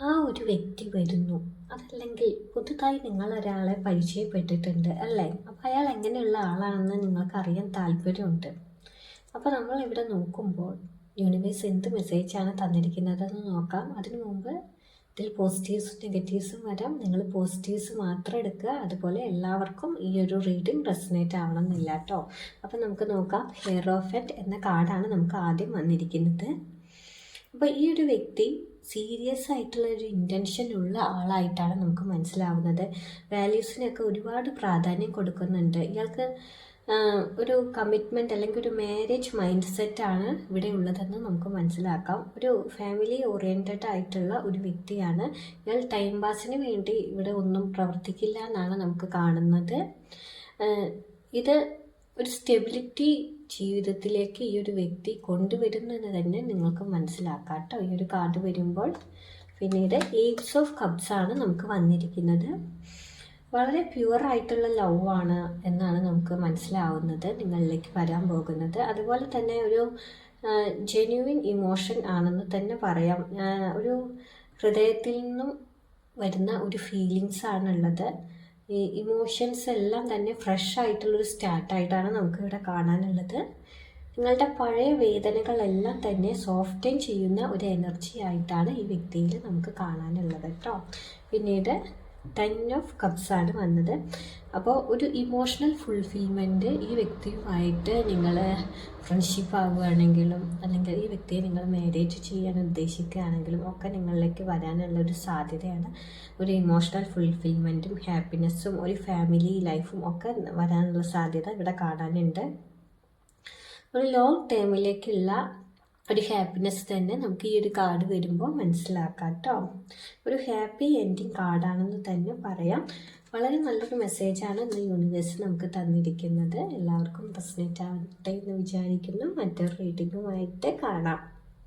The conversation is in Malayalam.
ആ ഒരു വ്യക്തി വരുന്നു. അതല്ലെങ്കിൽ പുതുതായി നിങ്ങളൊരാളെ പരിചയപ്പെട്ടിട്ടുണ്ട് അല്ലേ? അപ്പോൾ അയാൾ എങ്ങനെയുള്ള ആളാണെന്ന് നിങ്ങൾക്കറിയാൻ താല്പര്യമുണ്ട്. അപ്പോൾ നമ്മളിവിടെ നോക്കുമ്പോൾ യൂണിവേഴ്സ് എന്ത് മെസ്സേജാണ് തന്നിരിക്കുന്നതെന്ന് നോക്കാം. അതിനു മുമ്പ് ഇതിൽ പോസിറ്റീവ്സും നെഗറ്റീവ്സും വരാം. നിങ്ങൾ പോസിറ്റീവ്സ് മാത്രം എടുക്കുക. അതുപോലെ എല്ലാവർക്കും ഈ ഒരു റീഡിംഗ് റെസനേറ്റ് ആവണം എന്നില്ല കേട്ടോ. അപ്പോൾ നമുക്ക് നോക്കാം. ഹെയറോഫെറ്റ് എന്ന കാർഡാണ് നമുക്ക് ആദ്യം വന്നിരിക്കുന്നത്. അപ്പോൾ ഈ ഒരു വ്യക്തി സീരിയസ് ആയിട്ടുള്ള ഒരു ഇൻറ്റൻഷൻ ഉള്ള ആളായിട്ടാണ് നമുക്ക് മനസ്സിലാവുന്നത്. വാല്യൂസിനൊക്കെ ഒരുപാട് പ്രാധാന്യം കൊടുക്കുന്നുണ്ട്. ഇയാൾക്ക് ഒരു കമ്മിറ്റ്മെൻറ്റ് അല്ലെങ്കിൽ ഒരു മാരേജ് മൈൻഡ് സെറ്റാണ് ഇവിടെ ഉള്ളതെന്ന് നമുക്ക് മനസ്സിലാക്കാം. ഒരു ഫാമിലി ഓറിയൻറ്റഡ് ആയിട്ടുള്ള ഒരു വ്യക്തിയാണ് ഇയാൾ. ടൈം പാസിന് വേണ്ടി ഇവിടെ ഒന്നും പ്രവർത്തിക്കില്ല എന്നാണ് നമുക്ക് കാണുന്നത്. ഇത് ഒരു സ്റ്റെബിലിറ്റി ജീവിതത്തിലേക്ക് ഈ ഒരു വ്യക്തി കൊണ്ടുവരുന്നത് തന്നെ നിങ്ങൾക്ക് മനസ്സിലാക്കാം കേട്ടോ, ഈ ഒരു കാർഡ് വരുമ്പോൾ. പിന്നീട് ഏജ് ഓഫ് കപ്സ് ആണ് നമുക്ക് വന്നിരിക്കുന്നത്. വളരെ പ്യുവർ ആയിട്ടുള്ള ലവ് ആണ് എന്നാണ് നമുക്ക് മനസ്സിലാവുന്നത് നിങ്ങളിലേക്ക് വരാൻ പോകുന്നത്. അതുപോലെ തന്നെ ഒരു ജെന്യുവിൻ ഇമോഷൻ ആണെന്ന് തന്നെ പറയാം. ഒരു ഹൃദയത്തിൽ നിന്നും വരുന്ന ഒരു ഫീലിങ്സ് ആണുള്ളത്. ഈ ഇമോഷൻസ് എല്ലാം തന്നെ ഫ്രഷ് ആയിട്ടുള്ളൊരു സ്റ്റാർട്ടായിട്ടാണ് നമുക്കിവിടെ കാണാനുള്ളത്. നിങ്ങളുടെ പഴയ വേദനകളെല്ലാം തന്നെ സോഫ്റ്റൻ ചെയ്യുന്ന ഒരു എനർജി ആയിട്ടാണ് ഈ വ്യക്തിയിൽ നമുക്ക് കാണാനുള്ളത് കേട്ടോ. പിന്നീട് 10 ഓഫ് കപ്സ് ആണ് വന്നത്. അപ്പോൾ ഒരു ഇമോഷണൽ ഫുൾഫിൽമെൻറ്റ് ഈ വ്യക്തിയുമായിട്ട് നിങ്ങൾ ഫ്രണ്ട്ഷിപ്പ് ആവുകയാണെങ്കിലും അല്ലെങ്കിൽ ഈ വ്യക്തിയെ നിങ്ങൾ മാരേജ് ചെയ്യാൻ ഉദ്ദേശിക്കുകയാണെങ്കിലും ഒക്കെ നിങ്ങളിലേക്ക് വരാനുള്ളൊരു സാധ്യതയാണ്. ഒരു ഇമോഷണൽ ഫുൾഫിൽമെൻറ്റും ഹാപ്പിനെസ്സും ഒരു ഫാമിലി ലൈഫും ഒക്കെ വരാനുള്ള സാധ്യത ഇവിടെ കാണാനുണ്ട്. ഒരു ലോങ് ടേമിലേക്കുള്ള ഒരു ഹാപ്പിനെസ് തന്നെ നമുക്ക് ഈ ഒരു കാർഡ് വരുമ്പോൾ മനസ്സിലാക്കാം കേട്ടോ. ഒരു ഹാപ്പി എൻഡിങ് കാർഡാണെന്ന് തന്നെ പറയാം. വളരെ നല്ലൊരു മെസ്സേജാണ് ഇന്ന് യൂണിവേഴ്സ് നമുക്ക് തന്നിരിക്കുന്നത്. എല്ലാവർക്കും റെസനേറ്റ് ആവട്ടെ എന്ന് വിചാരിക്കുന്നു. മറ്റൊരു റീഡിങ്ങുമായിട്ട് കാണാം.